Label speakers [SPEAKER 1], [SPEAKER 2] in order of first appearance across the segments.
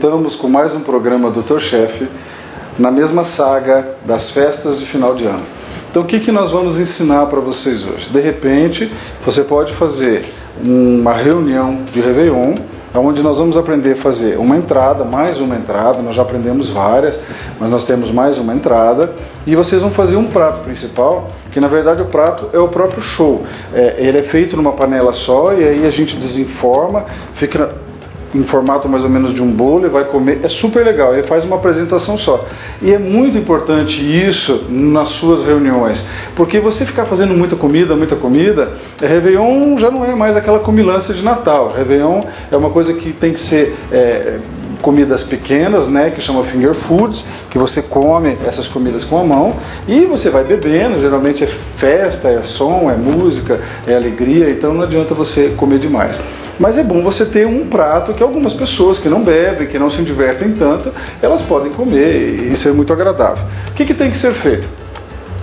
[SPEAKER 1] voltamos com mais um programa Dr. Chef, na mesma saga das festas de final de ano. Então o que nós vamos ensinar para vocês hoje? De repente, você pode fazer uma reunião de Réveillon, onde nós vamos aprender a fazer uma entrada, mais uma entrada, nós já aprendemos várias, mas nós temos mais uma entrada, e vocês vão fazer um prato principal, que na verdade o prato é o próprio show. Ele é feito numa panela só, e aí a gente desenforma, fica em formato mais ou menos de um bolo e vai comer, é super legal, ele faz uma apresentação só. E é muito importante isso nas suas reuniões, porque você ficar fazendo muita comida, Réveillon já não é mais aquela comilança de Natal. Réveillon é uma coisa que tem que ser comidas pequenas, né, que chama finger foods, que você come essas comidas com a mão e você vai bebendo, geralmente é festa, é som, é música, é alegria, então não adianta você comer demais. Mas é bom você ter um prato que algumas pessoas que não bebem, que não se divertem tanto, elas podem comer e isso é muito agradável. O que tem que ser feito?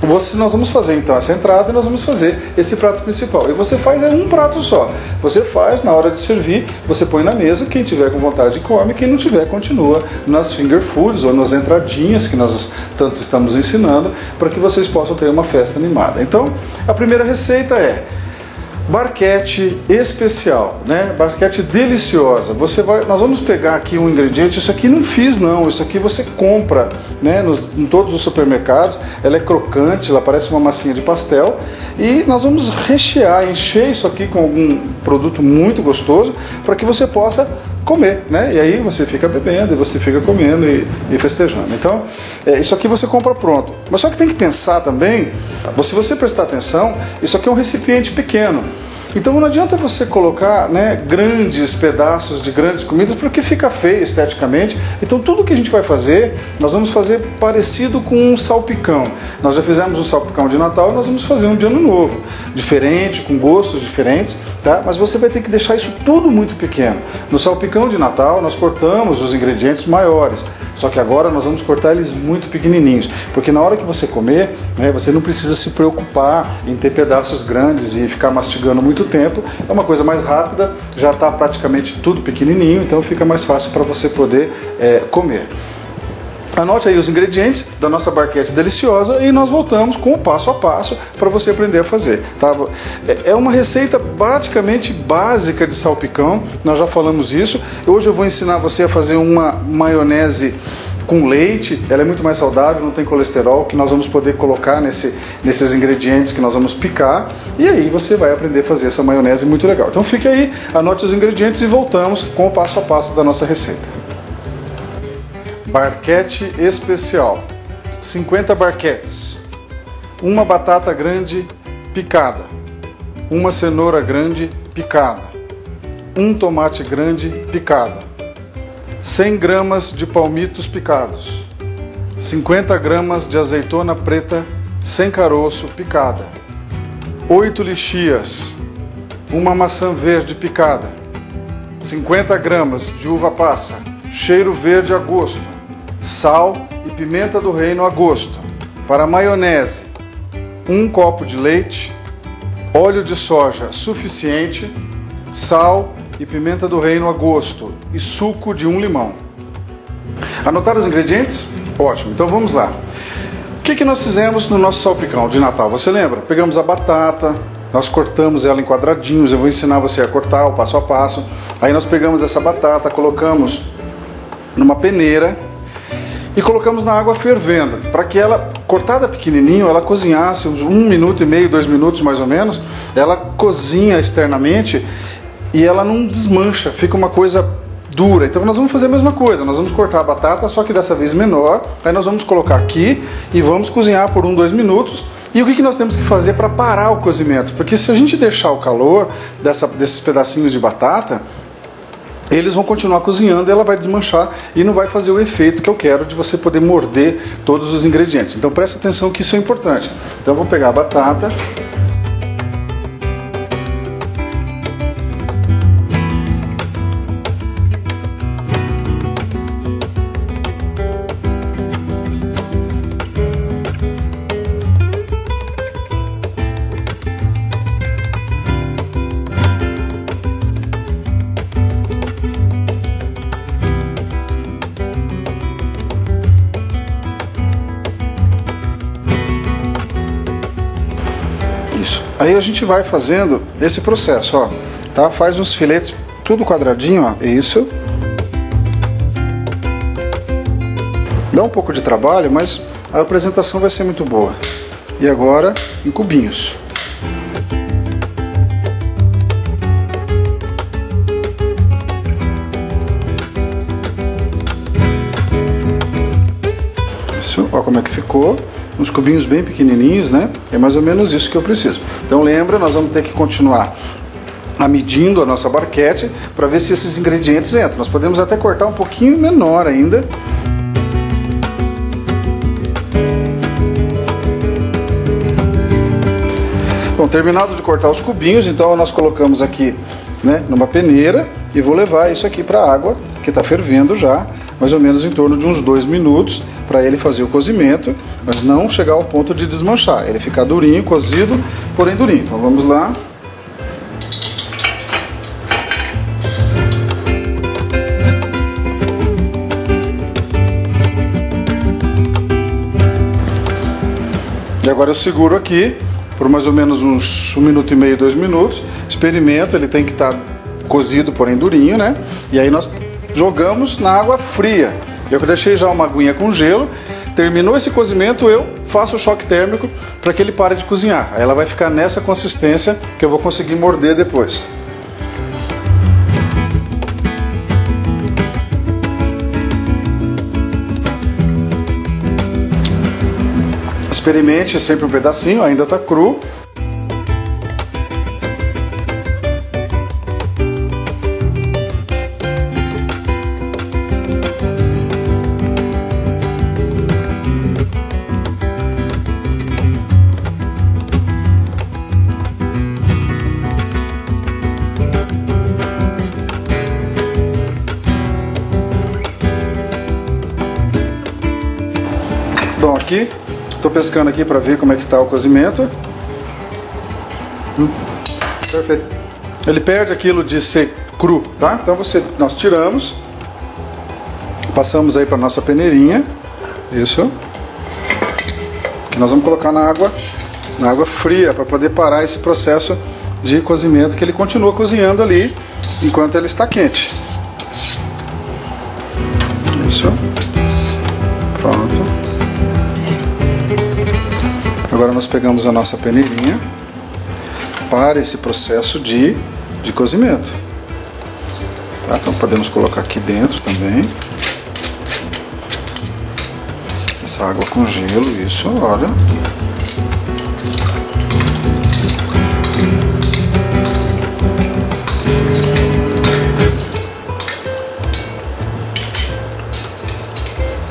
[SPEAKER 1] Nós vamos fazer então essa entrada e nós vamos fazer esse prato principal. E você faz um prato só. Você faz, na hora de servir, você põe na mesa, quem tiver com vontade come, quem não tiver continua nas finger foods ou nas entradinhas que nós tanto estamos ensinando, para que vocês possam ter uma festa animada. Então, a primeira receita é barquete especial, né? Barquete deliciosa. Nós vamos pegar aqui um ingrediente, isso aqui não fiz não, isso aqui você compra, né, em todos os supermercados. Ela é crocante, ela parece uma massinha de pastel e nós vamos rechear, encher isso aqui com algum produto muito gostoso para que você possa comer, né? E aí você fica bebendo, e você fica comendo e festejando. Então, isso aqui você compra pronto. Mas só que tem que pensar também, se você prestar atenção, isso aqui é um recipiente pequeno. Então não adianta você colocar, né, grandes pedaços de grandes comidas, porque fica feio esteticamente. Então tudo que a gente vai fazer, nós vamos fazer parecido com um salpicão. Nós já fizemos um salpicão de Natal e nós vamos fazer um de Ano Novo. Diferente, com gostos diferentes, tá? Mas você vai ter que deixar isso tudo muito pequeno. No salpicão de Natal nós cortamos os ingredientes maiores. Só que agora nós vamos cortar eles muito pequenininhos, porque na hora que você comer, né, você não precisa se preocupar em ter pedaços grandes e ficar mastigando muito tempo. É uma coisa mais rápida, já está praticamente tudo pequenininho, então fica mais fácil para você poder comer. Anote aí os ingredientes da nossa barquete deliciosa e nós voltamos com o passo a passo para você aprender a fazer. Tá? É uma receita praticamente básica de salpicão, nós já falamos isso. Hoje eu vou ensinar você a fazer uma maionese com leite, ela é muito mais saudável, não tem colesterol, que nós vamos poder colocar nesses ingredientes que nós vamos picar, e aí você vai aprender a fazer essa maionese muito legal. Então fique aí, anote os ingredientes e voltamos com o passo a passo da nossa receita. Barquete especial, 50 barquetes, uma batata grande picada, uma cenoura grande picada, um tomate grande picado, 100 gramas de palmitos picados, 50 gramas de azeitona preta sem caroço picada, 8 lixias, uma maçã verde picada, 50 gramas de uva passa, cheiro verde a gosto, sal e pimenta do reino a gosto. Para a maionese, 1 copo de leite, óleo de soja suficiente, sal e pimenta do reino a gosto e suco de 1 limão. Anotaram os ingredientes? Ótimo, então vamos lá. O que nós fizemos no nosso salpicão de Natal? Você lembra? Pegamos a batata, nós cortamos ela em quadradinhos, eu vou ensinar você a cortar o passo a passo. Aí nós pegamos essa batata, colocamos numa peneira e colocamos na água fervendo, para que ela, cortada pequenininho, ela cozinhasse uns 1 minuto e meio, 2 minutos mais ou menos. Ela cozinha externamente e ela não desmancha, fica uma coisa dura. Então nós vamos fazer a mesma coisa, nós vamos cortar a batata, só que dessa vez menor. Aí nós vamos colocar aqui e vamos cozinhar por 1, 2 minutos. E o que nós temos que fazer para parar o cozimento? Porque se a gente deixar o calor desses pedacinhos de batata, eles vão continuar cozinhando e ela vai desmanchar e não vai fazer o efeito que eu quero de você poder morder todos os ingredientes. Então presta atenção que isso é importante. Então vou pegar a batata. Aí a gente vai fazendo esse processo, ó, tá? Faz uns filetes tudo quadradinho, ó, isso. Dá um pouco de trabalho, mas a apresentação vai ser muito boa. E agora em cubinhos. Isso, ó como é que ficou. Uns cubinhos bem pequenininhos, né? É mais ou menos isso que eu preciso. Então lembra, nós vamos ter que continuar medindo a nossa barquete para ver se esses ingredientes entram. Nós podemos até cortar um pouquinho menor ainda. Bom, terminado de cortar os cubinhos, então nós colocamos aqui, né, numa peneira e vou levar isso aqui para a água que está fervendo já, mais ou menos em torno de uns 2 minutos para ele fazer o cozimento, mas não chegar ao ponto de desmanchar, ele ficar durinho, cozido, porém durinho. Então vamos lá. E agora eu seguro aqui por mais ou menos uns 1 minuto e meio, 2 minutos, experimento, ele tem que estar cozido, porém durinho, né? E aí nós jogamos na água fria. Eu deixei já uma aguinha com gelo, terminou esse cozimento, eu faço o choque térmico para que ele pare de cozinhar. Aí ela vai ficar nessa consistência que eu vou conseguir morder depois. Experimente sempre um pedacinho, ainda está cru. Bom, aqui estou pescando aqui para ver como é que está o cozimento. Perfeito. Ele perde aquilo de ser cru, tá? Então nós tiramos, passamos aí para nossa peneirinha, isso. Que nós vamos colocar na água fria para poder parar esse processo de cozimento, que ele continua cozinhando ali enquanto ele está quente. Isso. Pronto. Agora nós pegamos a nossa peneirinha para esse processo de cozimento. Tá? Então podemos colocar aqui dentro também. Essa água com gelo, isso, olha.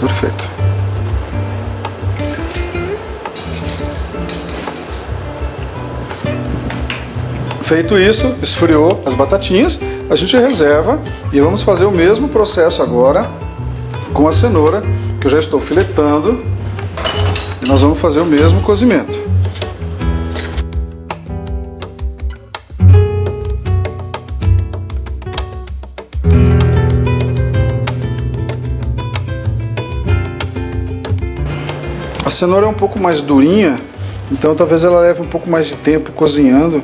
[SPEAKER 1] Perfeito. Feito isso, esfriou as batatinhas, a gente reserva e vamos fazer o mesmo processo agora com a cenoura, que eu já estou filetando, e nós vamos fazer o mesmo cozimento. A cenoura é um pouco mais durinha, então talvez ela leve um pouco mais de tempo cozinhando,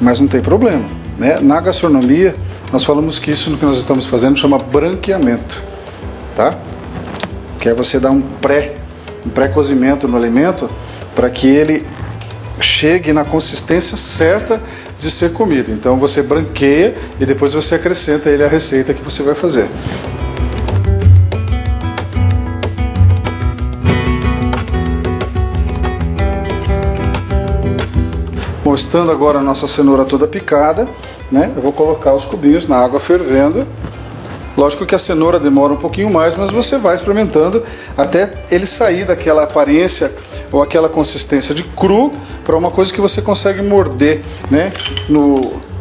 [SPEAKER 1] mas não tem problema, né? Na gastronomia, nós falamos que isso no que nós estamos fazendo chama branqueamento, tá? Que é você dar um pré-cozimento no alimento para que ele chegue na consistência certa de ser comido. Então você branqueia e depois você acrescenta ele à receita que você vai fazer. Bom, estando agora a nossa cenoura toda picada, né, eu vou colocar os cubinhos na água fervendo. Lógico que a cenoura demora um pouquinho mais, mas você vai experimentando até ele sair daquela aparência ou aquela consistência de cru para uma coisa que você consegue morder, né?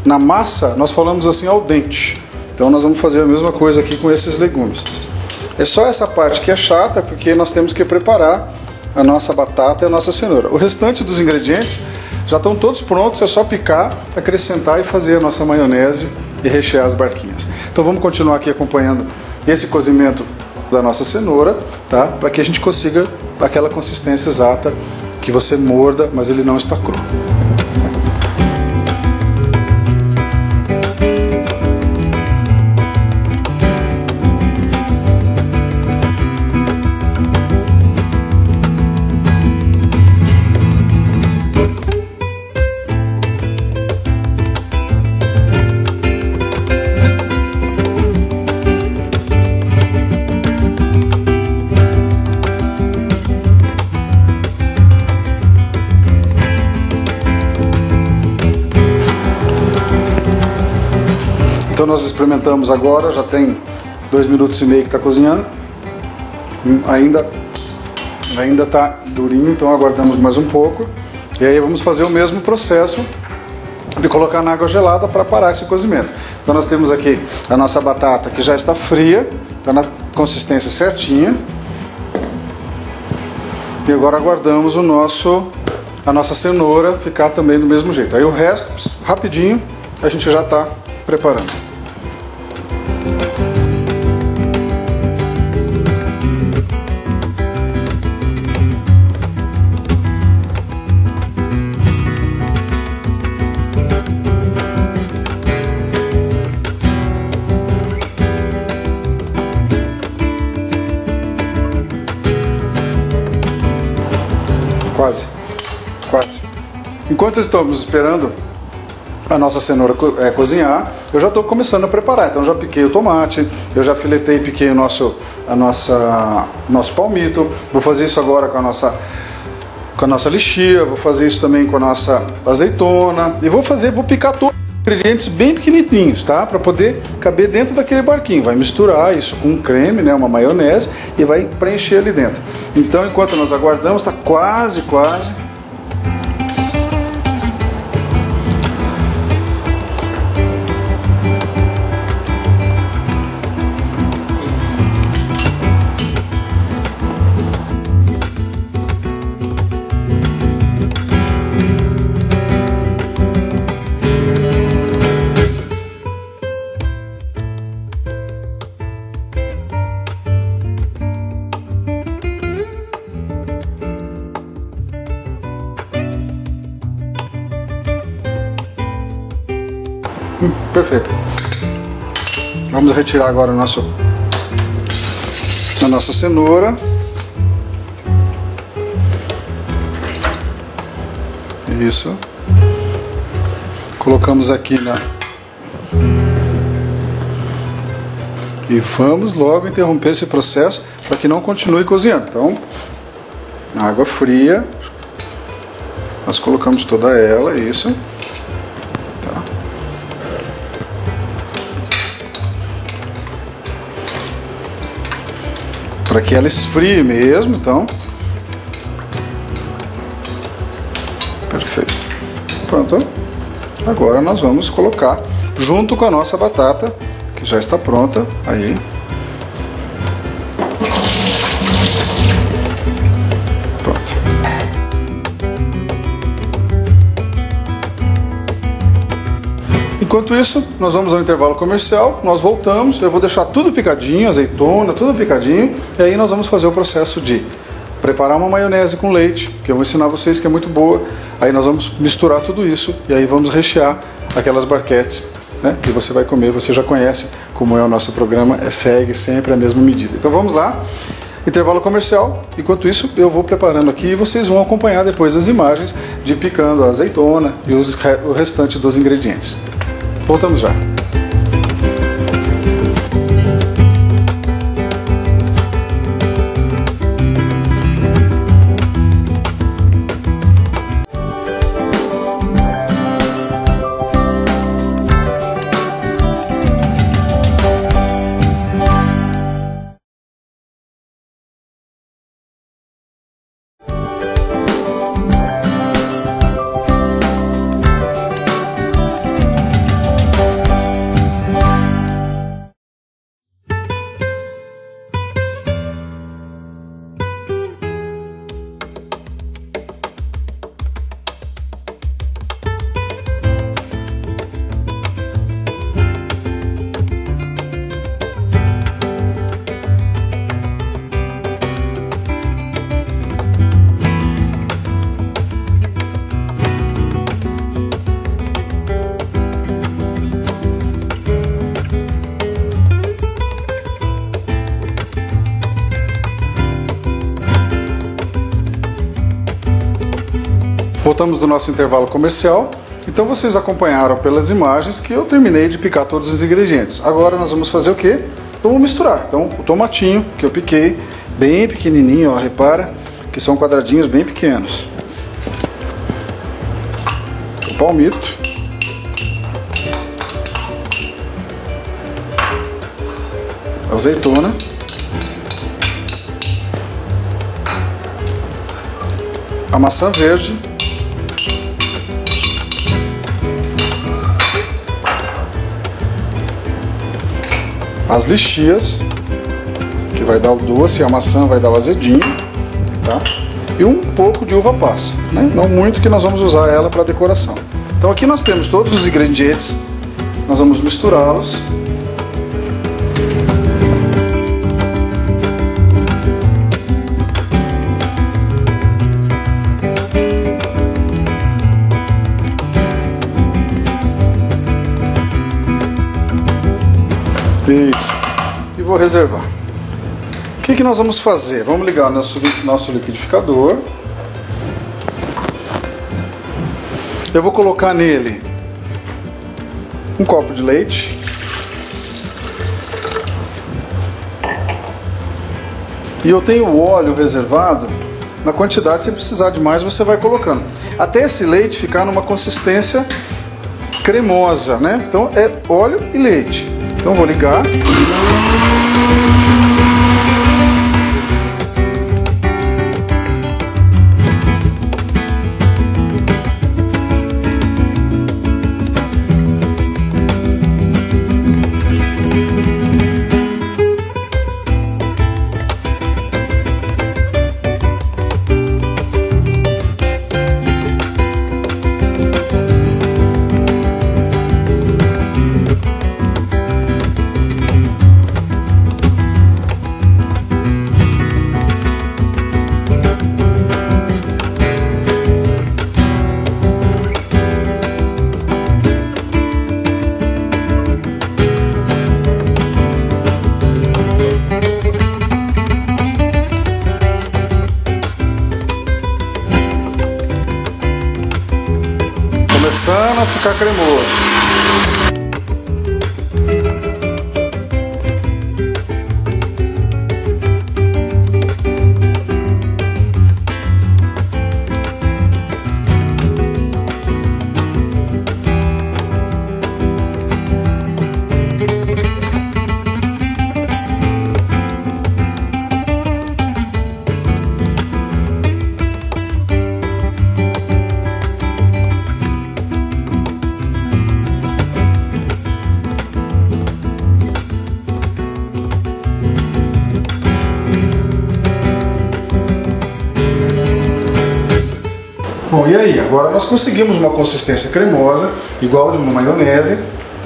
[SPEAKER 1] Na massa nós falamos assim ao dente. Então nós vamos fazer a mesma coisa aqui com esses legumes. É só essa parte que é chata, porque nós temos que preparar a nossa batata e a nossa cenoura. O restante dos ingredientes já estão todos prontos, é só picar, acrescentar e fazer a nossa maionese e rechear as barquinhas. Então vamos continuar aqui acompanhando esse cozimento da nossa cenoura, tá? Para que a gente consiga aquela consistência exata que você morda, mas ele não está cru. Então nós experimentamos agora, já tem 2 minutos e meio que está cozinhando. Ainda está durinho, então aguardamos mais um pouco. E aí vamos fazer o mesmo processo de colocar na água gelada para parar esse cozimento. Então nós temos aqui a nossa batata que já está fria, está na consistência certinha. E agora aguardamos a nossa cenoura ficar também do mesmo jeito. Aí o resto, rapidinho, a gente já está preparando. Quase. Enquanto estamos esperando a nossa cenoura cozinhar, eu já estou começando a preparar. Então já piquei o tomate, eu já filetei e piquei o nosso palmito. Vou fazer isso agora com a nossa lixia, vou fazer isso também com a nossa azeitona. E vou picar todos os ingredientes bem pequenininhos, tá? Para poder caber dentro daquele barquinho. Vai misturar isso com um creme, né? Uma maionese, e vai preencher ali dentro. Então, enquanto nós aguardamos, está quase. Perfeito. Vamos retirar agora a nossa cenoura. Isso. Colocamos aqui e vamos logo interromper esse processo para que não continue cozinhando. Então, na água fria, nós colocamos toda ela, isso. Para que ela esfrie mesmo, então. Perfeito. Pronto. Agora nós vamos colocar junto com a nossa batata, que já está pronta. Aí. Pronto. Enquanto isso, nós vamos ao intervalo comercial, nós voltamos, eu vou deixar tudo picadinho, azeitona, tudo picadinho, e aí nós vamos fazer o processo de preparar uma maionese com leite, que eu vou ensinar vocês que é muito boa, aí nós vamos misturar tudo isso, e aí vamos rechear aquelas barquetes, né, que você vai comer, você já conhece como é o nosso programa, segue sempre a mesma medida. Então vamos lá, intervalo comercial, enquanto isso eu vou preparando aqui e vocês vão acompanhar depois as imagens de picando a azeitona e o restante dos ingredientes. Voltamos já. Voltamos do nosso intervalo comercial. Então vocês acompanharam pelas imagens que eu terminei de picar todos os ingredientes. Agora nós vamos fazer o quê? Vamos misturar. Então o tomatinho que eu piquei, bem pequenininho, ó, repara que são quadradinhos bem pequenos. O palmito. azeitona, a maçã verde, as lixias, que vai dar o doce, e a maçã vai dar o azedinho, tá? E um pouco de uva passa, né? Não muito, que nós vamos usar ela para decoração. Então aqui nós temos todos os ingredientes, nós vamos misturá-los. Isso. E vou reservar. O que nós vamos fazer? Vamos ligar o nosso liquidificador. Eu vou colocar nele um copo de leite. E eu tenho o óleo reservado na quantidade, se precisar de mais você vai colocando. Até esse leite ficar numa consistência cremosa, né? Então é óleo e leite. Então vou ligar. Começando a ficar cremoso. Bom, e aí? Agora nós conseguimos uma consistência cremosa, igual de uma maionese,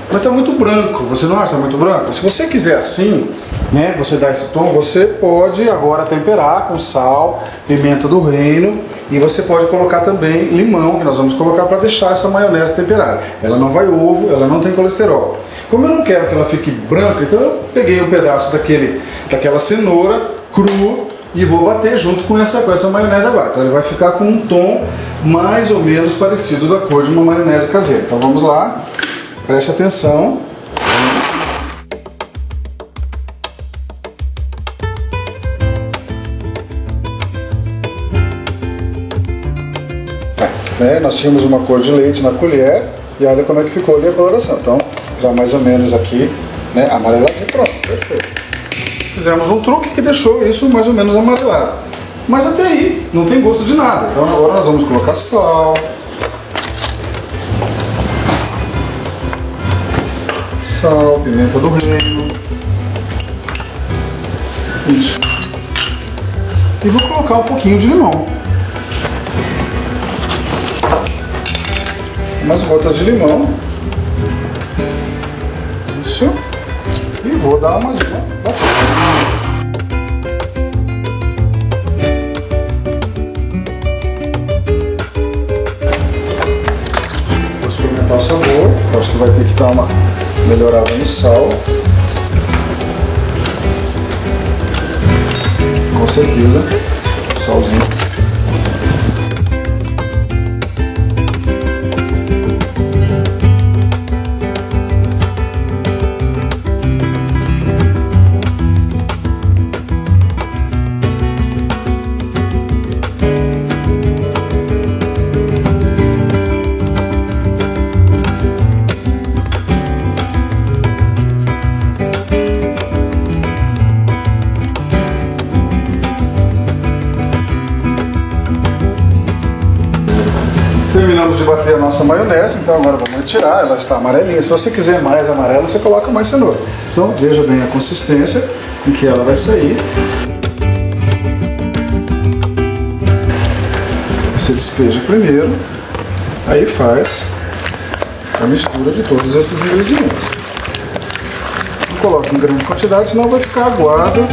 [SPEAKER 1] mas está muito branco. Você não acha que está muito branco? Se você quiser assim, né, você dá esse tom, você pode agora temperar com sal, pimenta do reino, e você pode colocar também limão, que nós vamos colocar para deixar essa maionese temperada. Ela não vai ovo, ela não tem colesterol. Como eu não quero que ela fique branca, então eu peguei um pedaço daquela cenoura crua e vou bater junto com essa maionese agora. Então ele vai ficar com um tom mais ou menos parecido da cor de uma maionese caseira. Então vamos lá, preste atenção. Nós tínhamos uma cor de leite na colher e olha como é que ficou ali a coloração. Então já mais ou menos aqui, né, amareladinho, pronto, perfeito. Fizemos um truque que deixou isso mais ou menos amarelado. Mas até aí não tem gosto de nada. Então agora nós vamos colocar sal. Sal, pimenta do reino. Isso. E vou colocar um pouquinho de limão. Umas gotas de limão. Isso. E vou dar umas batidas. Vou experimentar o sabor. Acho que vai ter que dar uma melhorada no sal. Com certeza. O salzinho. de bater a nossa maionese, então agora vamos retirar, ela está amarelinha. Se você quiser mais amarela, você coloca mais cenoura. Então veja bem a consistência em que ela vai sair. Você despeja primeiro, aí faz a mistura de todos esses ingredientes. Não coloque em grande quantidade, senão vai ficar aguado.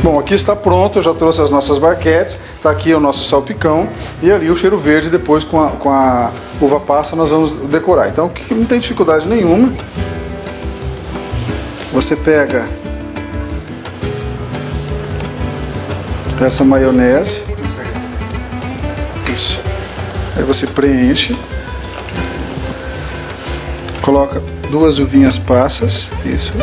[SPEAKER 1] Bom, aqui está pronto, eu já trouxe as nossas barquetes, está aqui o nosso salpicão e ali o cheiro verde, depois com a uva passa nós vamos decorar. Então não tem dificuldade nenhuma. Você pega essa maionese, isso, aí você preenche, coloca 2 uvinhas passas, isso.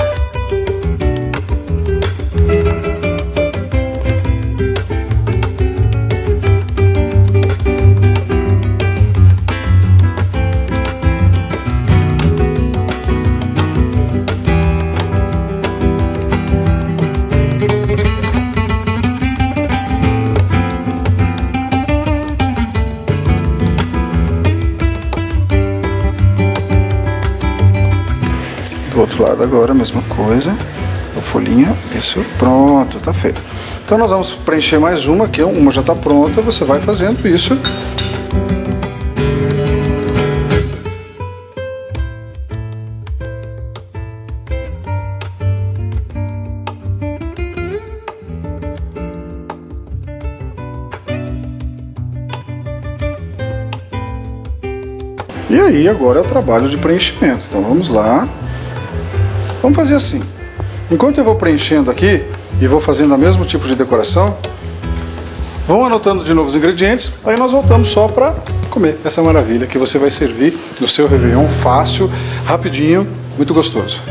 [SPEAKER 1] Do outro lado agora a mesma coisa, a folhinha, isso, pronto, tá feito. Então nós vamos preencher mais uma, que uma já está pronta, você vai fazendo isso. E aí agora é o trabalho de preenchimento, então vamos lá. Vamos fazer assim, enquanto eu vou preenchendo aqui e vou fazendo o mesmo tipo de decoração, vão anotando de novo os ingredientes, aí nós voltamos só para comer essa maravilha que você vai servir no seu Réveillon, fácil, rapidinho, muito gostoso.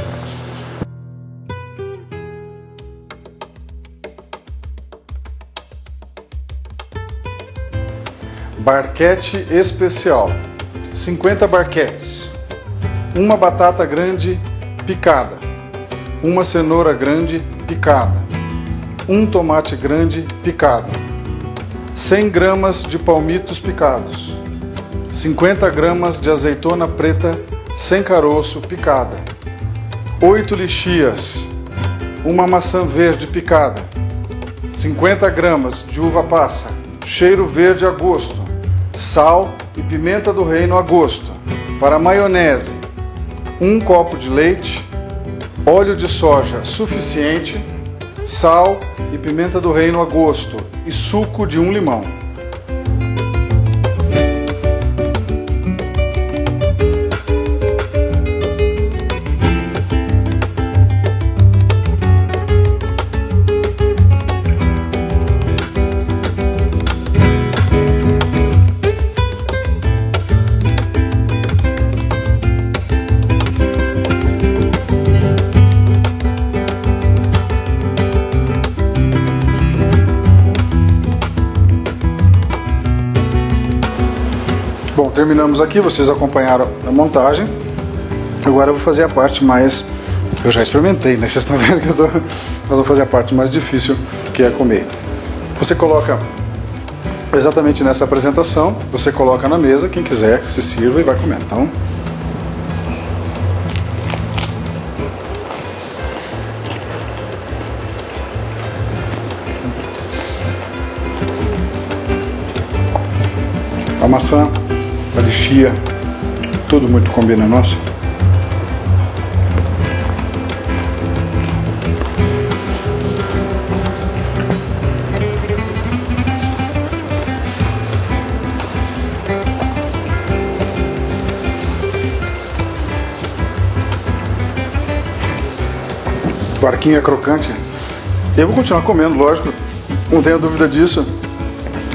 [SPEAKER 1] Barquete especial, 50 barquetes, uma batata grande picada, uma cenoura grande picada, um tomate grande picado, 100 gramas de palmitos picados, 50 gramas de azeitona preta sem caroço picada, 8 lixias, uma maçã verde picada, 50 gramas de uva passa, cheiro verde a gosto, sal e pimenta do reino a gosto. Para maionese, 1 copo de leite, óleo de soja suficiente, sal e pimenta do reino a gosto e suco de 1 limão. Bom, terminamos aqui, vocês acompanharam a montagem. Agora eu vou fazer a parte mais... Eu já experimentei, né? Vocês estão vendo que eu vou fazer a parte mais difícil, que é comer. Você coloca exatamente nessa apresentação, você coloca na mesa, quem quiser se sirva e vai comer. Então, a maçã, a lixia, tudo muito combina, nossa. Barquinha crocante. Eu vou continuar comendo, lógico. Não tenho dúvida disso.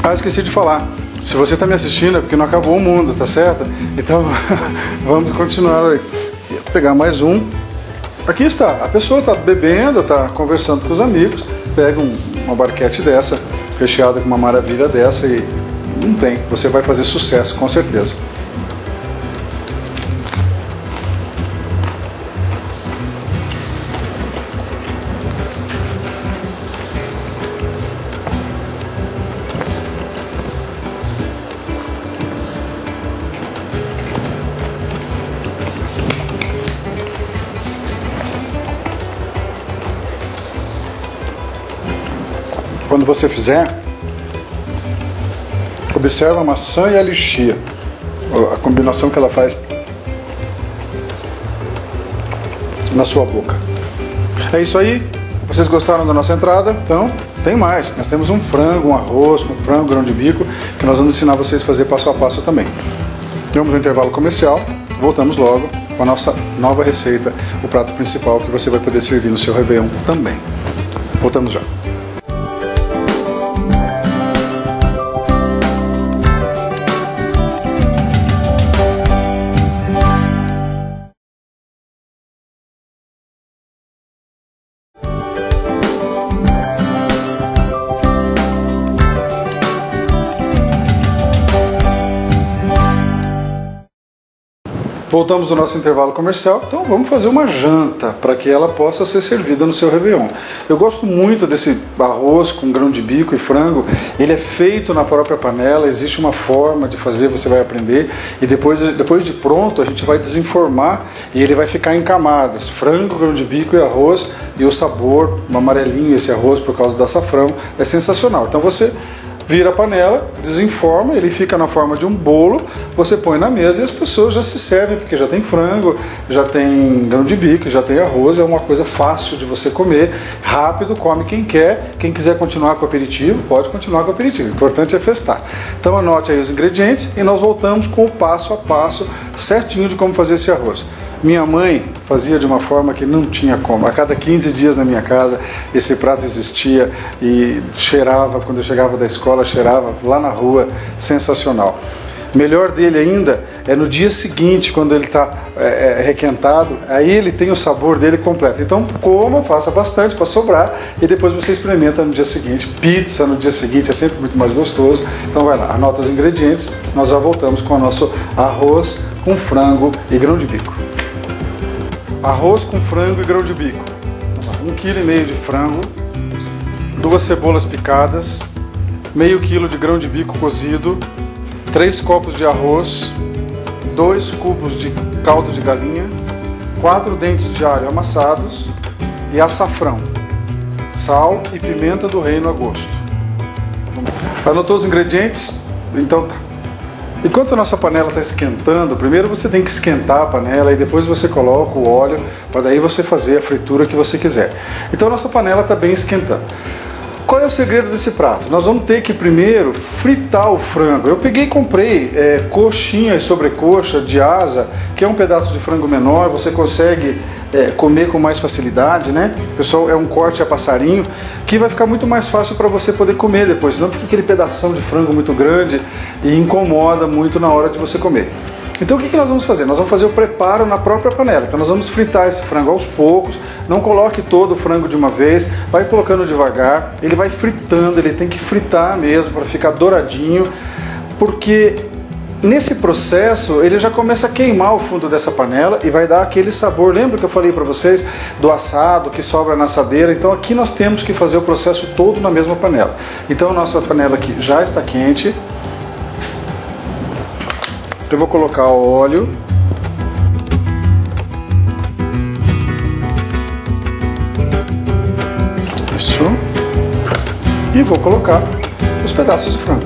[SPEAKER 1] Ah, esqueci de falar. Se você está me assistindo é porque não acabou o mundo, tá certo? Então vamos continuar aí. Vou pegar mais um. Aqui está, a pessoa está bebendo, está conversando com os amigos, pega uma barquete dessa, recheada com uma maravilha dessa e não tem. Você vai fazer sucesso, com certeza. Quando você fizer, observa a maçã e a lichia, a combinação que ela faz na sua boca. É isso aí. Vocês gostaram da nossa entrada? Então, tem mais. Nós temos um frango, um arroz com frango, grão de bico, que nós vamos ensinar vocês a fazer passo a passo também. Vamos no intervalo comercial, voltamos logo com a nossa nova receita, o prato principal que você vai poder servir no seu Réveillon também. Voltamos já. Voltamos do nosso intervalo comercial, então vamos fazer uma janta para que ela possa ser servida no seu Réveillon. Eu gosto muito desse arroz com grão de bico e frango, ele é feito na própria panela, existe uma forma de fazer, você vai aprender, e depois de pronto a gente vai desenformar e ele vai ficar em camadas, frango, grão de bico e arroz, e o sabor, um amarelinho esse arroz por causa do açafrão, é sensacional. Então você vira a panela, desenforma, ele fica na forma de um bolo, você põe na mesa e as pessoas já se servem, porque já tem frango, já tem grão de bico, já tem arroz, é uma coisa fácil de você comer, rápido, come quem quer, quem quiser continuar com o aperitivo, pode continuar com o aperitivo, o importante é festar. Então anote aí os ingredientes e nós voltamos com o passo a passo certinho de como fazer esse arroz. Minha mãe fazia de uma forma que não tinha como. A cada 15 dias na minha casa esse prato existia e cheirava, quando eu chegava da escola, cheirava lá na rua, sensacional. Melhor dele ainda é no dia seguinte, quando ele está requentado, aí ele tem o sabor dele completo. Então coma, faça bastante para sobrar e depois você experimenta no dia seguinte. Pizza no dia seguinte é sempre muito mais gostoso. Então vai lá, anota os ingredientes, nós já voltamos com o nosso arroz com frango e grão de bico. Arroz com frango e grão de bico, 1,5 kg de frango, 2 cebolas picadas, meio quilo de grão de bico cozido, 3 copos de arroz, 2 cubos de caldo de galinha, 4 dentes de alho amassados e açafrão, sal e pimenta do reino a gosto. Anotou os ingredientes? Então tá. Enquanto a nossa panela está esquentando, primeiro você tem que esquentar a panela e depois você coloca o óleo para daí você fazer a fritura que você quiser. Então a nossa panela está bem esquentando. Qual é o segredo desse prato? Nós vamos ter que primeiro fritar o frango. Eu peguei e comprei coxinha e sobrecoxa de asa, que é um pedaço de frango menor, você consegue comer com mais facilidade, né? Pessoal, é um corte a passarinho, que vai ficar muito mais fácil para você poder comer depois, senão fica aquele pedação de frango muito grande e incomoda muito na hora de você comer. Então o que nós vamos fazer? Nós vamos fazer o preparo na própria panela. Então nós vamos fritar esse frango aos poucos, não coloque todo o frango de uma vez, vai colocando devagar, ele vai fritando, ele tem que fritar mesmo para ficar douradinho, porque nesse processo ele já começa a queimar o fundo dessa panela e vai dar aquele sabor. Lembra que eu falei para vocês do assado que sobra na assadeira? Então aqui nós temos que fazer o processo todo na mesma panela. Então a nossa panela aqui já está quente. Eu vou colocar o óleo. Isso. E vou colocar os pedaços de frango.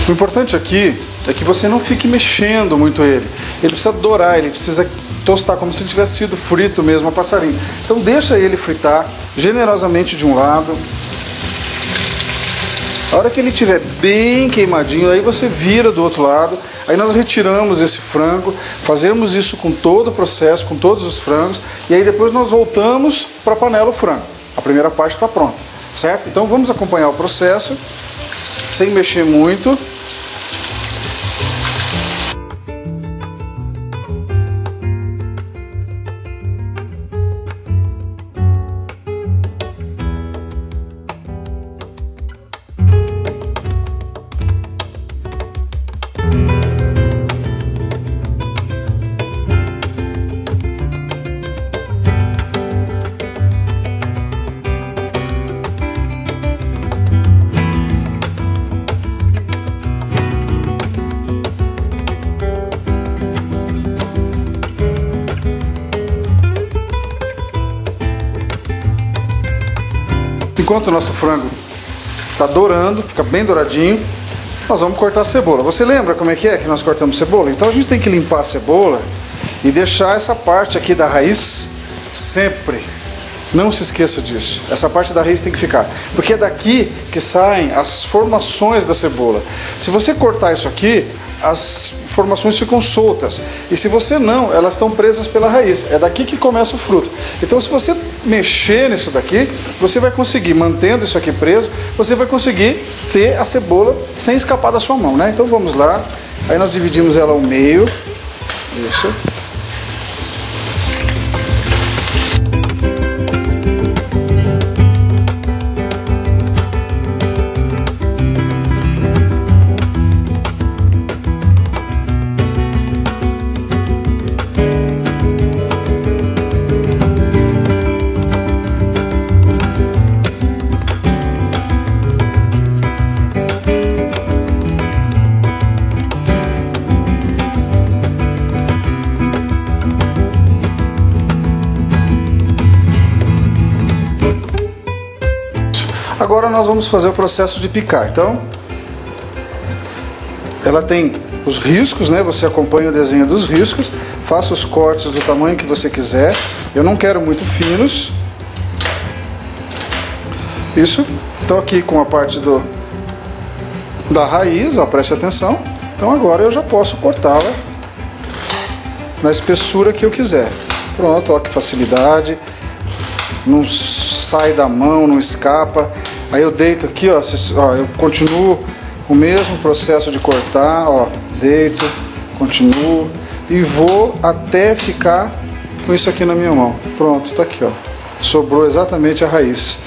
[SPEAKER 1] O importante aqui é que você não fique mexendo muito ele. Ele precisa dourar, ele precisa tostar como se ele tivesse sido frito mesmo a passarinho. Então deixa ele fritar generosamente de um lado. A hora que ele estiver bem queimadinho, aí você vira do outro lado. Aí nós retiramos esse frango, fazemos isso com todo o processo, com todos os frangos. E aí depois nós voltamos para a panela o frango. A primeira parte está pronta, certo? Então vamos acompanhar o processo, sem mexer muito. Enquanto o nosso frango está dourando, fica bem douradinho, nós vamos cortar a cebola. Você lembra como é que nós cortamos cebola? Então a gente tem que limpar a cebola e deixar essa parte aqui da raiz sempre. Não se esqueça disso. Essa parte da raiz tem que ficar. Porque é daqui que saem as formações da cebola. Se você cortar isso aqui, as formações ficam soltas. E se você não, elas estão presas pela raiz. É daqui que começa o fruto. Então se você mexer nisso daqui, você vai conseguir, mantendo isso aqui preso, você vai conseguir ter a cebola sem escapar da sua mão, né? Então vamos lá. Aí nós dividimos ela ao meio. Isso. Agora nós vamos fazer o processo de picar. Então, ela tem os riscos, né? Você acompanha o desenho dos riscos, faça os cortes do tamanho que você quiser. Eu não quero muito finos. Isso. Então aqui com a parte da raiz, ó, preste atenção. Então agora eu já posso cortá-la na espessura que eu quiser. Pronto, ó, que facilidade. Não sai da mão, não escapa. Aí eu deito aqui, ó, eu continuo o mesmo processo de cortar, ó, deito, continuo e vou até ficar com isso aqui na minha mão. Pronto, tá aqui, ó. Sobrou exatamente a raiz.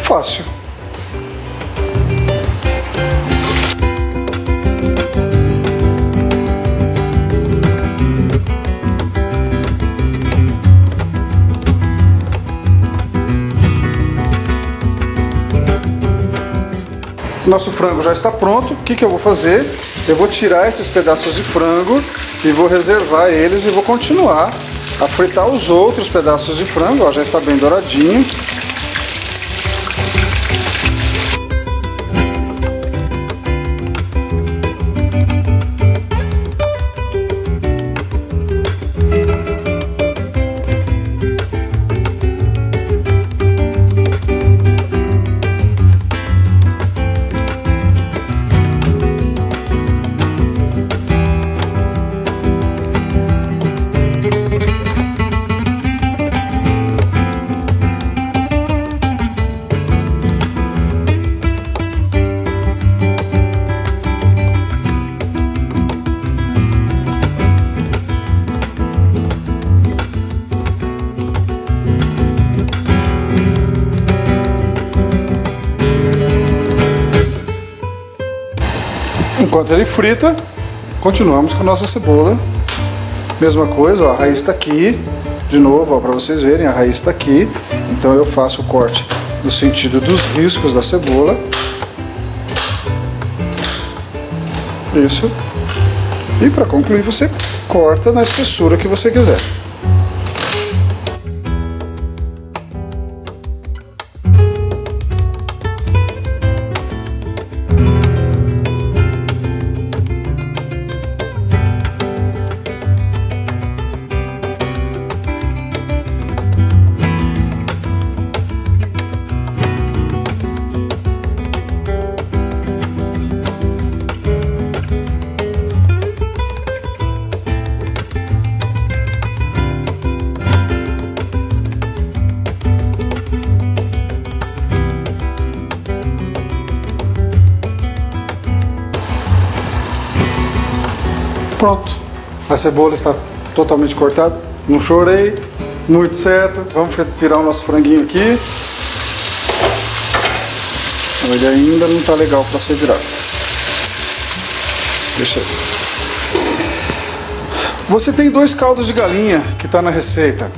[SPEAKER 1] Fácil. Nosso frango já está pronto. O que eu vou fazer? Eu vou tirar esses pedaços de frango e vou reservar eles e vou continuar a fritar os outros pedaços de frango. Ó, já está bem douradinho. Enquanto ele frita, continuamos com a nossa cebola. Mesma coisa, ó, a raiz está aqui. De novo, para vocês verem, a raiz está aqui. Então eu faço o corte no sentido dos riscos da cebola. Isso. E para concluir, você corta na espessura que você quiser. Pronto, a cebola está totalmente cortada, não chorei, muito certo. Vamos virar o nosso franguinho aqui. Ele ainda não está legal para ser virado. Deixa aí. Você tem 2 caldos de galinha que está na receita.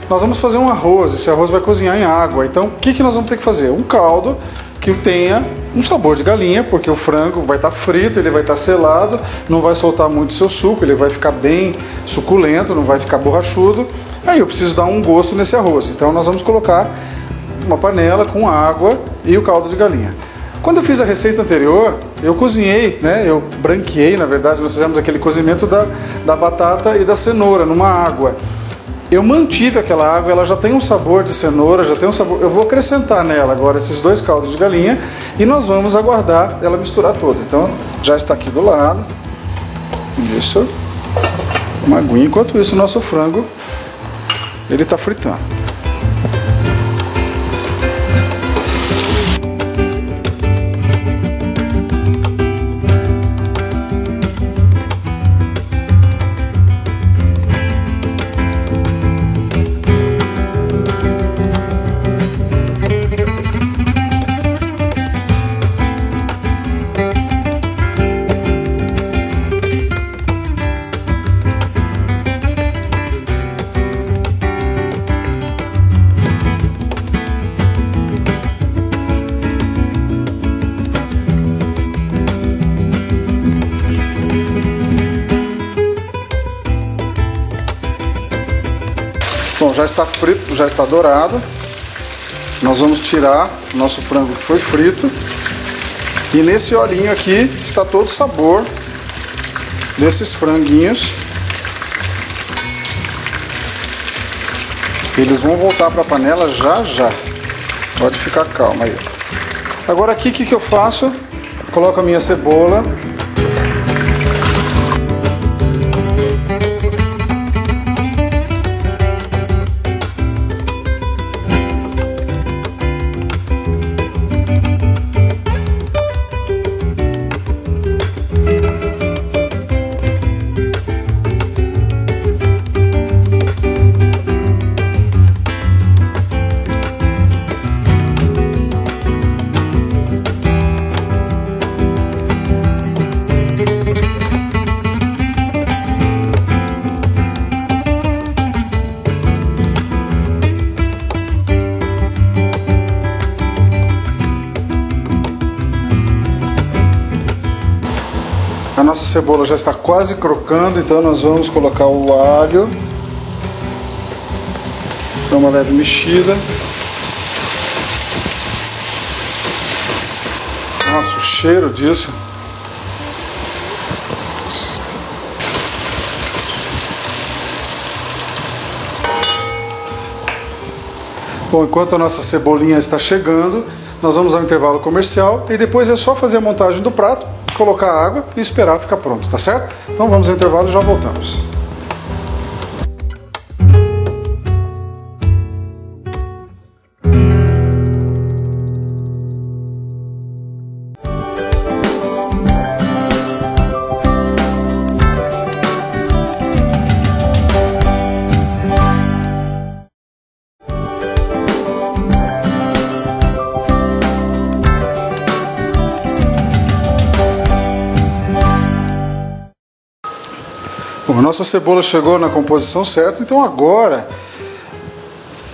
[SPEAKER 1] Nós vamos fazer um arroz, esse arroz vai cozinhar em água. Então o que nós vamos ter que fazer? Um caldo que tenha um sabor de galinha, porque o frango vai estar frito, ele vai estar selado, não vai soltar muito seu suco, ele vai ficar bem suculento, não vai ficar borrachudo. Aí eu preciso dar um gosto nesse arroz. Então nós vamos colocar uma panela com água e o caldo de galinha. Quando eu fiz a receita anterior, eu cozinhei, né? Eu branqueei, na verdade, nós fizemos aquele cozimento da batata e da cenoura numa água. Eu mantive aquela água, ela já tem um sabor de cenoura, já tem um sabor. Eu vou acrescentar nela agora esses 2 caldos de galinha e nós vamos aguardar ela misturar toda. Então já está aqui do lado. Isso. Uma aguinha. Enquanto isso, o nosso frango ele está fritando. Bom, já está frito, já está dourado. Nós vamos tirar o nosso frango que foi frito. E nesse olhinho aqui está todo o sabor desses franguinhos. Eles vão voltar para a panela já já. Pode ficar calma aí. Agora aqui o que eu faço? Coloco a minha cebola. A nossa cebola já está quase crocando, então nós vamos colocar o alho. Dá uma leve mexida. Nossa, o cheiro disso. Bom, enquanto a nossa cebolinha está chegando, nós vamos ao intervalo comercial e depois é só fazer a montagem do prato, colocar água e esperar ficar pronto, tá certo? Então vamos ao intervalo e já voltamos. Bom, a nossa cebola chegou na composição certa, então agora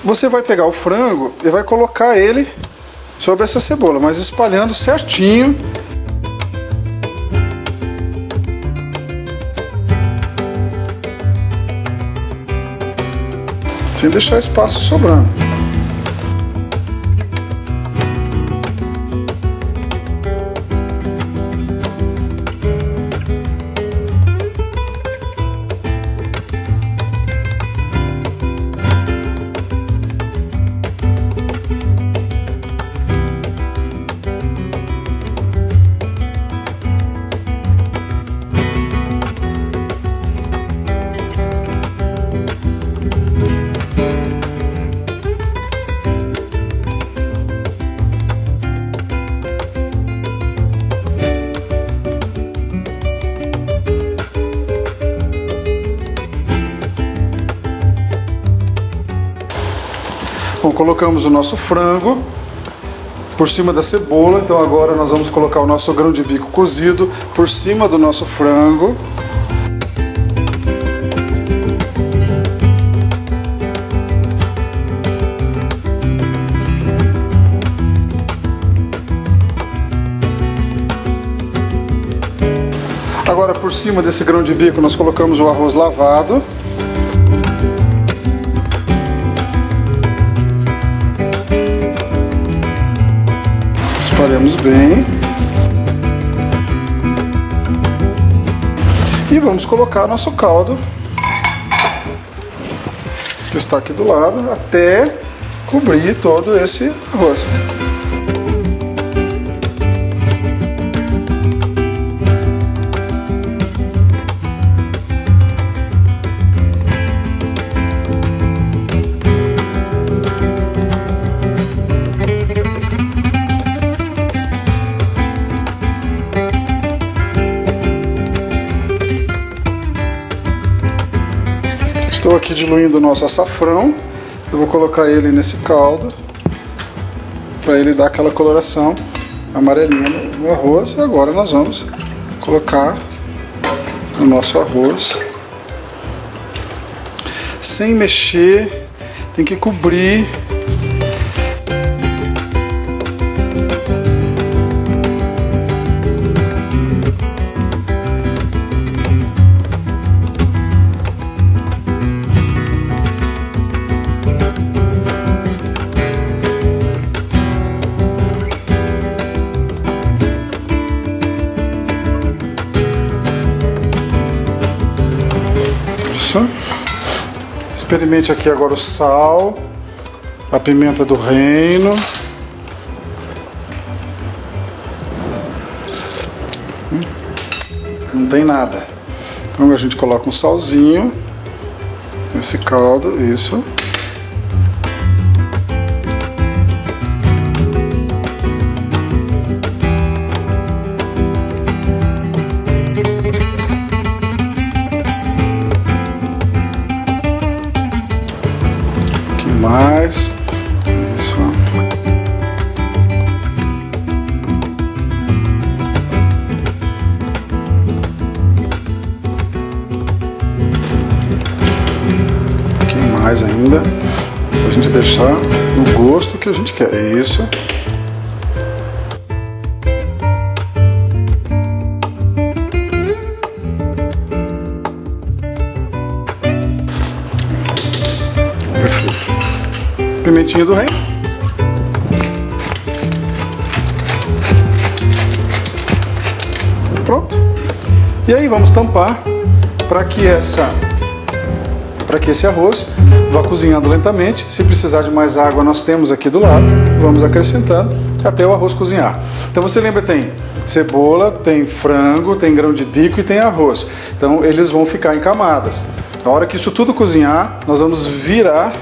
[SPEAKER 1] você vai pegar o frango e vai colocar ele sobre essa cebola, mas espalhando certinho. Sem deixar espaço sobrando. Bom, colocamos o nosso frango por cima da cebola, então agora nós vamos colocar o nosso grão de bico cozido por cima do nosso frango. Agora por cima desse grão de bico nós colocamos o arroz lavado. Espalhamos bem. E vamos colocar nosso caldo, que está aqui do lado, até cobrir todo esse arroz. Estou aqui diluindo o nosso açafrão. Eu vou colocar ele nesse caldo para ele dar aquela coloração amarelinha no arroz. E agora nós vamos colocar o nosso arroz sem mexer, tem que cobrir. Experimente aqui agora o sal, a pimenta do reino. Não tem nada. Então a gente coloca um salzinho nesse caldo, isso. Mais isso. Um pouquinho mais ainda, pra gente deixar no gosto que a gente quer. Isso. Pimentinha do reino. Pronto. E aí vamos tampar para que esse arroz vá cozinhando lentamente. Se precisar de mais água, nós temos aqui do lado. Vamos acrescentando até o arroz cozinhar. Então você lembra, tem cebola, tem frango, tem grão de bico e tem arroz. Então eles vão ficar em camadas. Na hora que isso tudo cozinhar, nós vamos virar.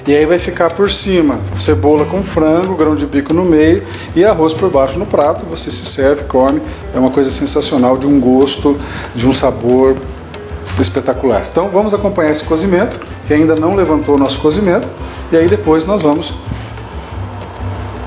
[SPEAKER 1] E aí vai ficar por cima, cebola com frango, grão de bico no meio e arroz por baixo no prato. Você se serve, come, é uma coisa sensacional, de um gosto, de um sabor espetacular. Então vamos acompanhar esse cozimento, que ainda não levantou o nosso cozimento, e aí depois nós vamos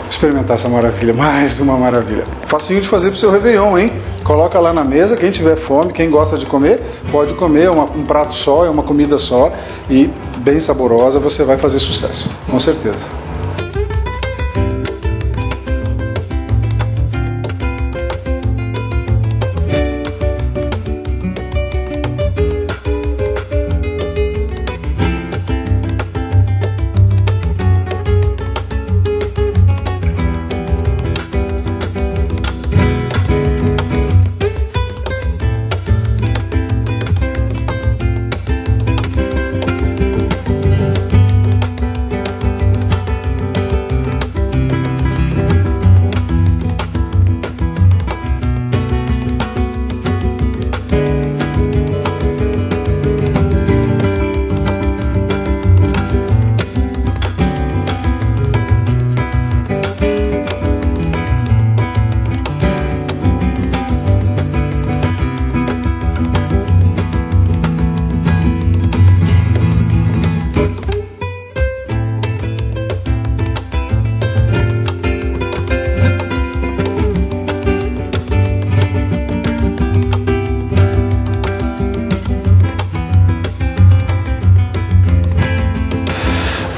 [SPEAKER 1] experimentar essa maravilha, mais uma maravilha. Facinho de fazer pro seu Réveillon, hein? Coloca lá na mesa, quem tiver fome, quem gosta de comer, pode comer, é um prato só, é uma comida só e bem saborosa, você vai fazer sucesso, com certeza.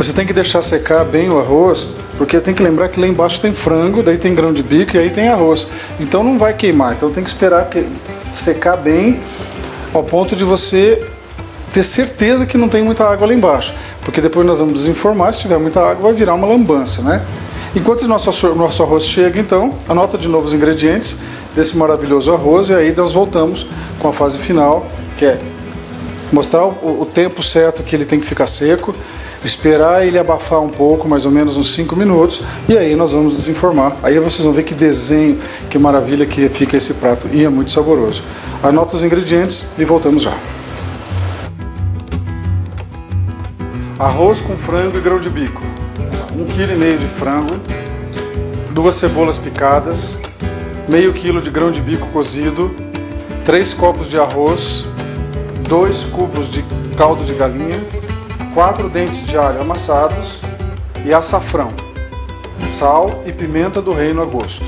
[SPEAKER 1] Você tem que deixar secar bem o arroz, porque tem que lembrar que lá embaixo tem frango, daí tem grão de bico e aí tem arroz. Então não vai queimar, então tem que esperar secar bem ao ponto de você ter certeza que não tem muita água lá embaixo, porque depois nós vamos desenformar, se tiver muita água vai virar uma lambança, né? Enquanto o nosso arroz chega, então, anota de novo os ingredientes desse maravilhoso arroz e aí nós voltamos com a fase final, que é mostrar o tempo certo que ele tem que ficar seco, esperar ele abafar um pouco, mais ou menos uns 5 minutos, e aí nós vamos desenformar. Aí vocês vão ver que desenho, que maravilha que fica esse prato, e é muito saboroso. Anota os ingredientes e voltamos já. Arroz com frango e grão de bico, 1,5 kg de frango, 2 cebolas picadas, meio quilo de grão de bico cozido, 3 copos de arroz, 2 cubos de caldo de galinha, 4 dentes de alho amassados e açafrão, sal e pimenta do reino a gosto.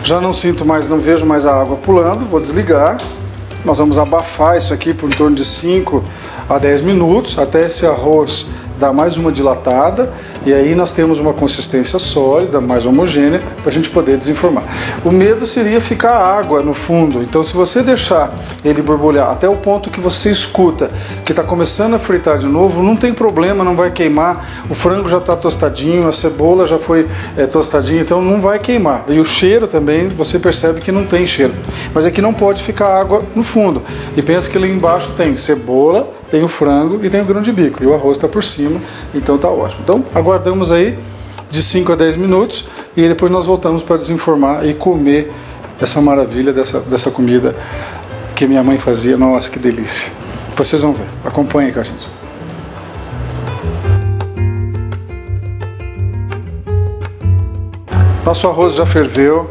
[SPEAKER 1] Já não sinto mais, não vejo mais a água pulando, vou desligar. Nós vamos abafar isso aqui por em torno de 5 a 10 minutos, até esse arroz dar mais uma dilatada, e aí nós temos uma consistência sólida, mais homogênea, para a gente poder desenformar. O medo seria ficar água no fundo, então se você deixar ele borbulhar até o ponto que você escuta que está começando a fritar de novo, não tem problema, não vai queimar, o frango já está tostadinho, a cebola já foi tostadinha, então não vai queimar. E o cheiro também, você percebe que não tem cheiro, mas é que não pode ficar água no fundo. E pensa que ali embaixo tem cebola, tem o frango e tem o grão de bico, e o arroz está por cima, então tá ótimo. Então aguardamos aí de 5 a 10 minutos e depois nós voltamos para desenformar e comer essa maravilha dessa comida que minha mãe fazia. Nossa, que delícia! Vocês vão ver, acompanhem com a gente. Nosso arroz já ferveu.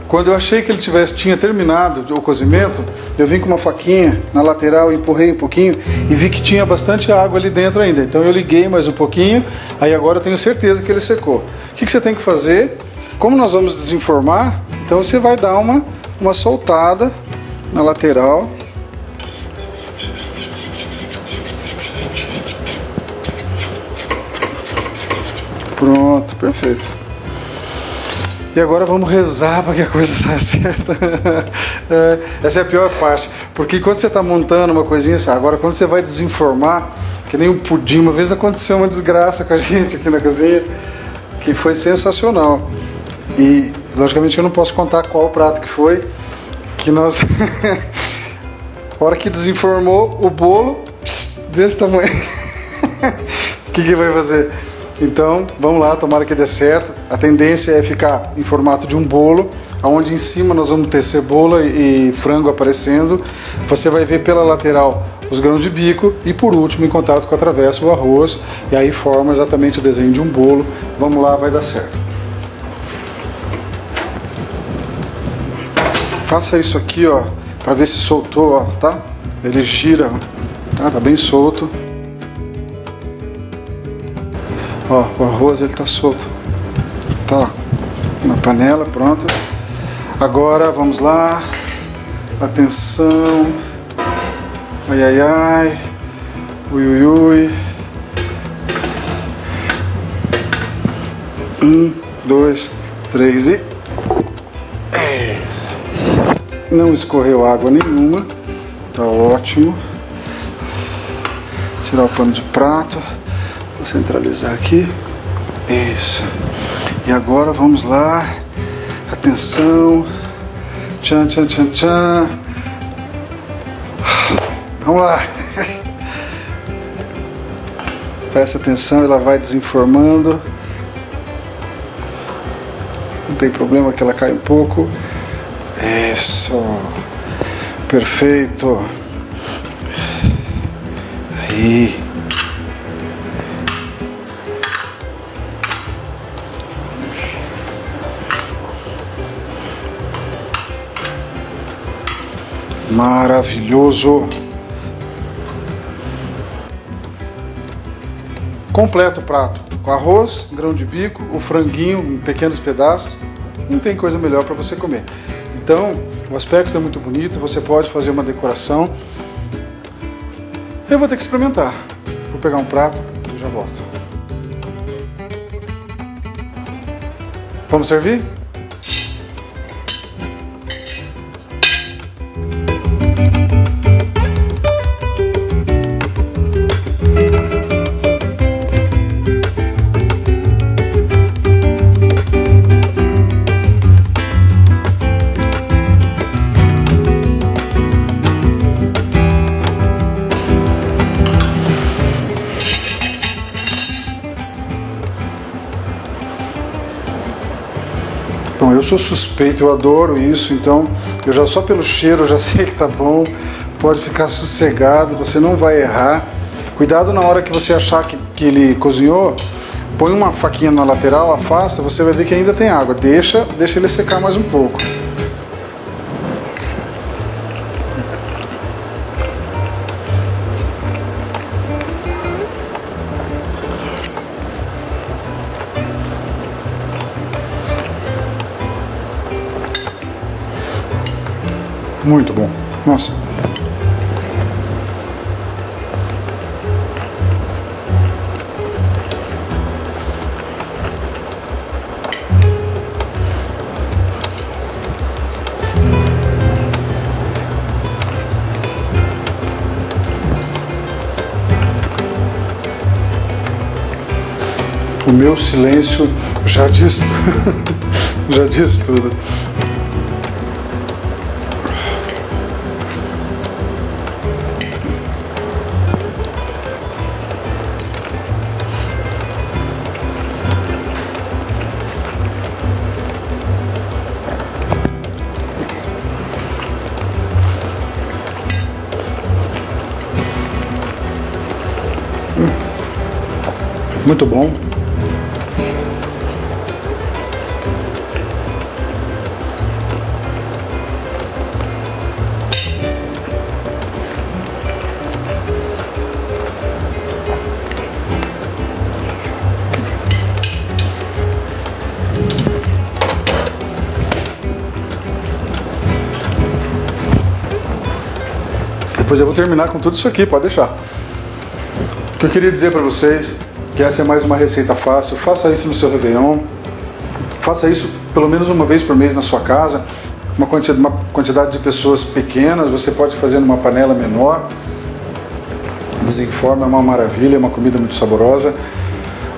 [SPEAKER 1] Quando eu achei que ele tinha terminado o cozimento, eu vim com uma faquinha na lateral, empurrei um pouquinho e vi que tinha bastante água ali dentro ainda. Então eu liguei mais um pouquinho, aí agora eu tenho certeza que ele secou. O que você tem que fazer? Como nós vamos desenformar, então você vai dar uma soltada na lateral. Pronto, perfeito. E agora vamos rezar para que a coisa saia certa. Essa é a pior parte, porque quando você está montando uma coisinha, agora quando você vai desenformar, que nem um pudim, uma vez aconteceu uma desgraça com a gente aqui na cozinha, que foi sensacional. E logicamente eu não posso contar qual prato que foi, que nós... a hora que desenformou o bolo, desse tamanho, o que vai fazer? Então, vamos lá, tomara que dê certo. A tendência é ficar em formato de um bolo, onde em cima nós vamos ter cebola e frango aparecendo. Você vai ver pela lateral os grãos de bico e por último, em contato com a travessa, o arroz. E aí forma exatamente o desenho de um bolo. Vamos lá, vai dar certo. Faça isso aqui, ó, para ver se soltou, ó, tá? Ele gira, tá bem solto. Ó, o arroz ele tá solto, tá na panela, pronto. Agora vamos lá, atenção, ai ai ai, ui ui ui. 1, 2, 3 e... Não escorreu água nenhuma, tá ótimo. Tirar o pano de prato. Vou centralizar aqui. Isso. E agora vamos lá. Atenção. Tchan, tchan, tchan, tchan. Vamos lá. Presta atenção, ela vai desenformando. Não tem problema que ela cai um pouco. Isso. Perfeito. Aí. Maravilhoso. Completo o prato, com arroz, grão de bico, o franguinho em pequenos pedaços. Não tem coisa melhor para você comer. Então, O aspecto é muito bonito, você pode fazer uma decoração. Eu vou ter que experimentar. Vou pegar um prato e já volto. Vamos servir? Bom, eu sou suspeito, eu adoro isso, então eu já só pelo cheiro eu já sei que tá bom. Pode ficar sossegado, você não vai errar. Cuidado na hora que você achar que ele cozinhou, põe uma faquinha na lateral, afasta, você vai ver que ainda tem água. Deixa ele secar mais um pouco. Muito bom. Nossa. O meu silêncio já diz já diz tudo. Muito bom. Depois eu vou terminar com tudo isso aqui, pode deixar. O que eu queria dizer para vocês que essa é mais uma receita fácil. Faça isso no seu Réveillon, faça isso pelo menos uma vez por mês na sua casa. Uma quantidade de pessoas pequenas, você pode fazer numa panela menor. Desenforma, é uma maravilha, é uma comida muito saborosa.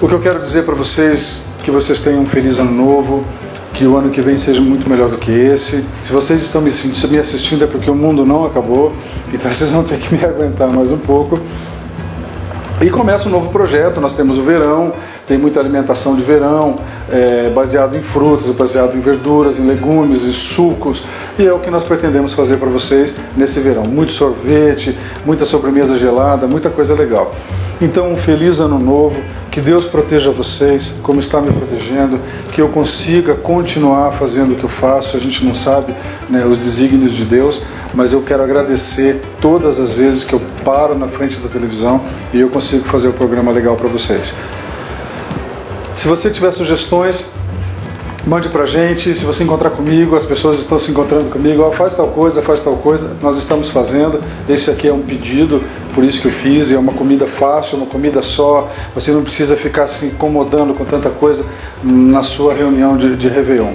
[SPEAKER 1] O que eu quero dizer para vocês é que vocês tenham um feliz ano novo, que o ano que vem seja muito melhor do que esse. Se vocês estão me assistindo é porque o mundo não acabou, então vocês vão ter que me aguentar mais um pouco. E começa um novo projeto, nós temos o verão, tem muita alimentação de verão, baseado em frutas, baseado em verduras, em legumes, em sucos, e é o que nós pretendemos fazer para vocês nesse verão. Muito sorvete, muita sobremesa gelada, muita coisa legal. Então, um feliz ano novo, que Deus proteja vocês, como está me protegendo, que eu consiga continuar fazendo o que eu faço. A gente não sabe, né, os desígnios de Deus, mas eu quero agradecer todas as vezes que eu paro na frente da televisão e eu consigo fazer o programa legal para vocês. Se você tiver sugestões, mande pra gente. Se você encontrar comigo, as pessoas estão se encontrando comigo, faz tal coisa, nós estamos fazendo. Esse aqui é um pedido, por isso que eu fiz, e é uma comida fácil, uma comida só. Você não precisa ficar se incomodando com tanta coisa na sua reunião de Réveillon.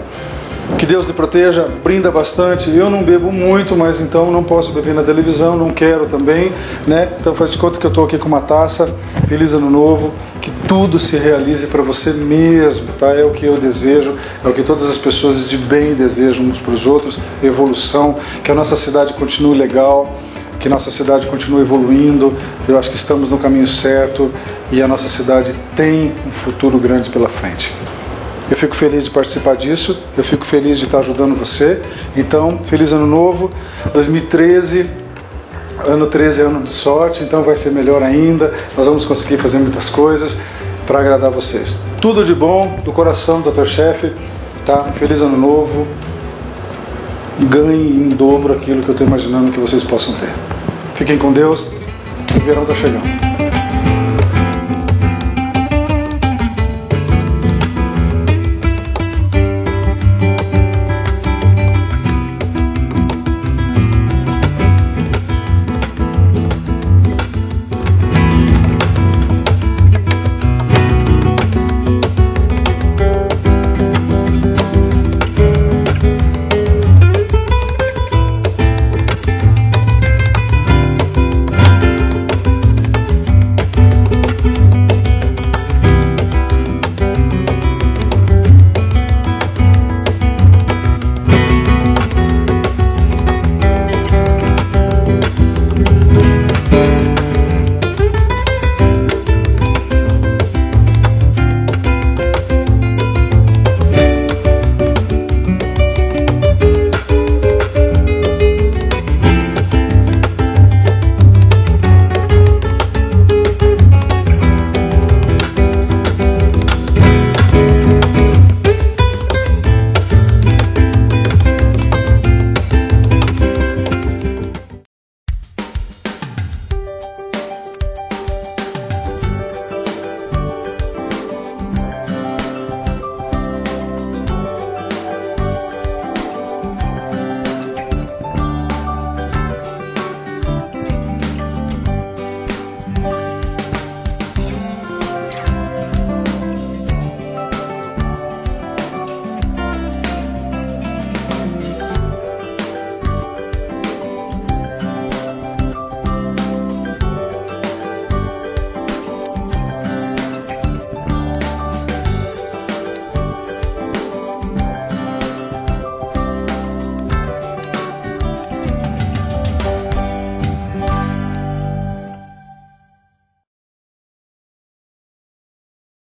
[SPEAKER 1] Que Deus lhe proteja, brinda bastante. Eu não bebo muito, mas então não posso beber na televisão, não quero também, né? Então faz de conta que eu estou aqui com uma taça. Feliz ano novo, que tudo se realize para você mesmo, tá? É o que eu desejo, é o que todas as pessoas de bem desejam uns para os outros, evolução, que a nossa cidade continue legal, que nossa cidade continue evoluindo. Eu acho que estamos no caminho certo e a nossa cidade tem um futuro grande pela frente. Eu fico feliz de participar disso, eu fico feliz de estar ajudando você. Então, feliz ano novo, 2013, ano 13 é ano de sorte, então vai ser melhor ainda. Nós vamos conseguir fazer muitas coisas para agradar vocês. Tudo de bom, do coração do Dr. Chef, tá? Feliz ano novo, ganhe em dobro aquilo que eu estou imaginando que vocês possam ter. Fiquem com Deus, o verão está chegando.